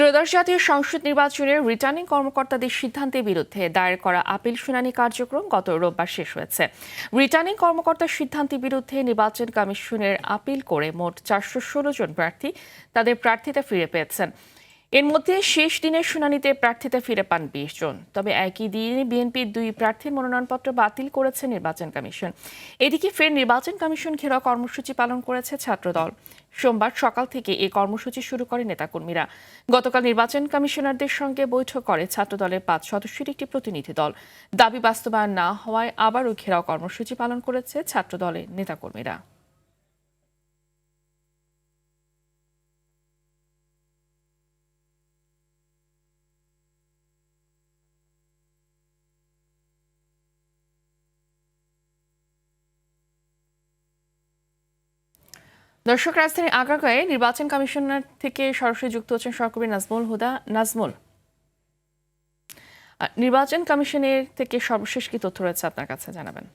ত্রয়োদশ জাতীয় সংসদ নির্বাচনের রিটার্নিং কর্মকর্তাদের সিদ্ধান্তের বিরুদ্ধে দায়ের করা আপিল শুনানি কার্যক্রম গত রোববার শেষ হয়েছে। রিটার্নিং কর্মকর্তার সিদ্ধান্তের বিরুদ্ধে নির্বাচন কমিশনের আপিল করে মোট 416 জন প্রার্থী তাদের প্রার্থিতা ফিরে পেয়েছেন। এর মধ্যে শেষ দিনের শুনানিতে প্রার্থিতা ফিরে পান 20 জন। তবে একই দিনে বিএনপির 2 প্রার্থীর মনোনয়নপত্র বাতিল করেছে নির্বাচন কমিশন। এদিকে ফের নির্বাচন কমিশন ঘেরাও কর্মসূচি পালন করেছে ছাত্রদল। সোমবার সকাল থেকে এই কর্মসূচি শুরু করে নেতাকর্মীরা। গতকাল নির্বাচন কমিশনারদের সঙ্গে বৈঠক করে ছাত্রদলের 5 সদস্যের একটি প্রতিনিধি দল। দাবি বাস্তবায়ন না হওয়ায় আবারও ঘেরাও কর্মসূচি পালন করেছে ছাত্রদলের নেতাকর্মীরা। দর্শক, রাজধানীর আগারগাঁয়ে নির্বাচন কমিশনার থেকে সরাসরি যুক্ত হচ্ছেন সহকর্মী নাজমুল হুদা। নাজমুল, নির্বাচন কমিশনের থেকে সর্বশেষ কি তথ্য রয়েছে আপনার কাছে জানাবেন?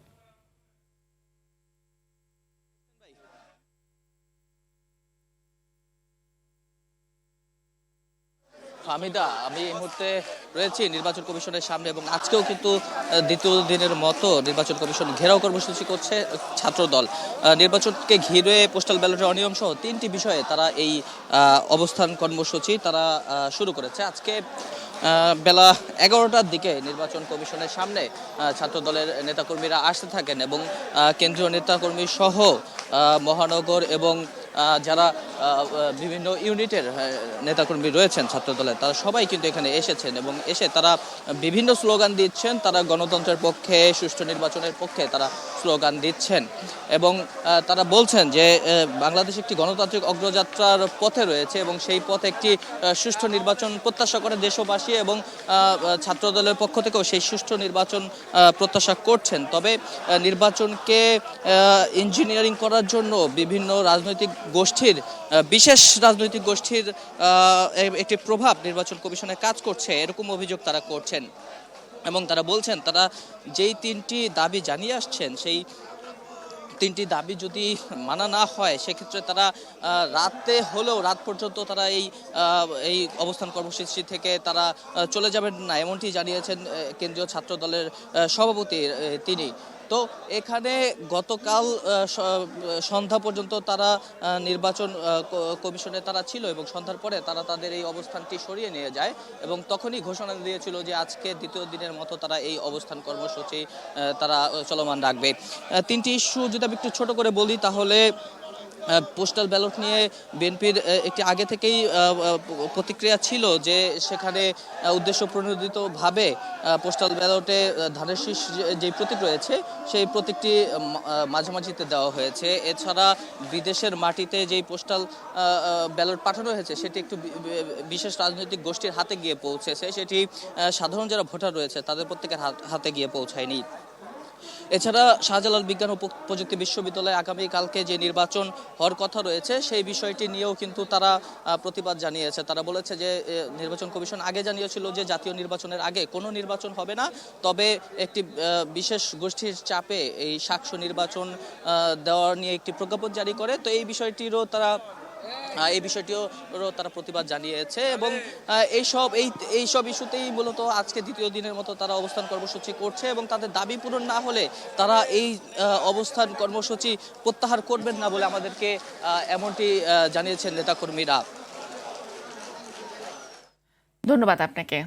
হামিদা, আমি এই মুহূর্তে রয়েছি নির্বাচন কমিশনের সামনে এবং আজকেও কিন্তু দ্বিতীয় দিনের মতো নির্বাচন কমিশন ঘেরাও কর্মসূচি করছে ছাত্রদল। নির্বাচনকে ঘিরে পোস্টাল ব্যালটের অনিয়ম সহ 3টি বিষয়ে তারা এই অবস্থান কর্মসূচি তারা শুরু করেছে। আজকে বেলা 11টার দিকে নির্বাচন কমিশনের সামনে ছাত্রদলের নেতাকর্মীরা আসতে থাকেন এবং কেন্দ্রীয় নেতাকর্মী সহ মহানগর এবং যারা বিভিন্ন ইউনিটের নেতাকর্মী রয়েছেন ছাত্রদলের, তারা সবাই কিন্তু এখানে এসেছেন এবং এসে তারা বিভিন্ন স্লোগান দিচ্ছেন। তারা গণতন্ত্রের পক্ষে, সুষ্ঠু নির্বাচনের পক্ষে তারা স্লোগান দিচ্ছেন এবং তারা বলছেন যে বাংলাদেশ একটি গণতান্ত্রিক অগ্রযাত্রার পথে রয়েছে এবং সেই পথে একটি সুষ্ঠু নির্বাচন প্রত্যাশা করে দেশবাসী এবং ছাত্রদলের পক্ষ থেকেও সেই সুষ্ঠু নির্বাচন প্রত্যাশা করছেন। তবে নির্বাচনকে ইঞ্জিনিয়ারিং করার জন্য বিভিন্ন রাজনৈতিক গোষ্ঠীর, বিশেষ রাজনৈতিক গোষ্ঠীর একটি প্রভাব নির্বাচন কমিশনে কাজ করছে, এরকম অভিযোগ তারা করছেন এবং তারা বলছেন তারা যেই 3টি দাবি জানিয়ে আসছেন সেই 3টি দাবি যদি মানা না হয় সেক্ষেত্রে তারা রাতে হলেও রাত পর্যন্ত তারা এই অবস্থান কর্মসূচি থেকে তারা চলে যাবেন না, এমনটি জানিয়েছেন কেন্দ্রীয় ছাত্র দলের সভাপতি তিনি। তো এখানে গতকাল সন্ধ্যা পর্যন্ত তারা নির্বাচন কমিশনে তারা ছিল এবং সন্ধ্যার পরে তারা তাদের এই অবস্থানটি সরিয়ে নিয়ে যায় এবং তখনই ঘোষণা দিয়েছিল যে আজকে দ্বিতীয় দিনের মতো তারা এই অবস্থান কর্মসূচি তারা চলমান রাখবে। 3টি ইস্যু যদি আমি একটু ছোট করে বলি তাহলে পোস্টাল ব্যালট নিয়ে বিএনপির একটি আগে থেকেই প্রতিক্রিয়া ছিল যে সেখানে উদ্দেশ্য প্রণোদিতভাবে পোস্টাল ব্যালটে ধানের শীষ যে প্রতীক রয়েছে সেই প্রতীকটি মাঝামাঝিতে দেওয়া হয়েছে। এছাড়া বিদেশের মাটিতে যেই পোস্টাল ব্যালট পাঠানো হয়েছে সেটি একটু বিশেষ রাজনৈতিক গোষ্ঠীর হাতে গিয়ে পৌঁছেছে, সেটি সাধারণ যারা ভোটার রয়েছে তাদের প্রত্যেকের হাতে গিয়ে পৌঁছায়নি। এছাড়া শাহজালাল বিজ্ঞান ও প্রযুক্তি বিশ্ববিদ্যালয়ে আগামীকালকে যে নির্বাচন হওয়ার কথা রয়েছে সেই বিষয়টি নিয়েও কিন্তু তারা প্রতিবাদ জানিয়েছে। তারা বলেছে যে নির্বাচন কমিশন আগে জানিয়েছিল যে জাতীয় নির্বাচনের আগে কোনো নির্বাচন হবে না, তবে একটি বিশেষ গোষ্ঠীর চাপে এই সাকসু নির্বাচন দেওয়া নিয়ে একটি প্রজ্ঞাপন জারি করে। তো এই বিষয়টিরও তারা প্রতিবাদ জানিয়েছে এবং এইসব ইস্যুতেই মূলত আজকে দ্বিতীয় দিনের মতো তারা অবস্থান কর্মসূচি করছে এবং তাদের দাবি পূরণ না হলে তারা এই অবস্থান কর্মসূচি প্রত্যাহার করবেন না বলে আমাদেরকে এমনটি জানিয়েছেন নেতাকর্মীরা। ধন্যবাদ আপনাকে।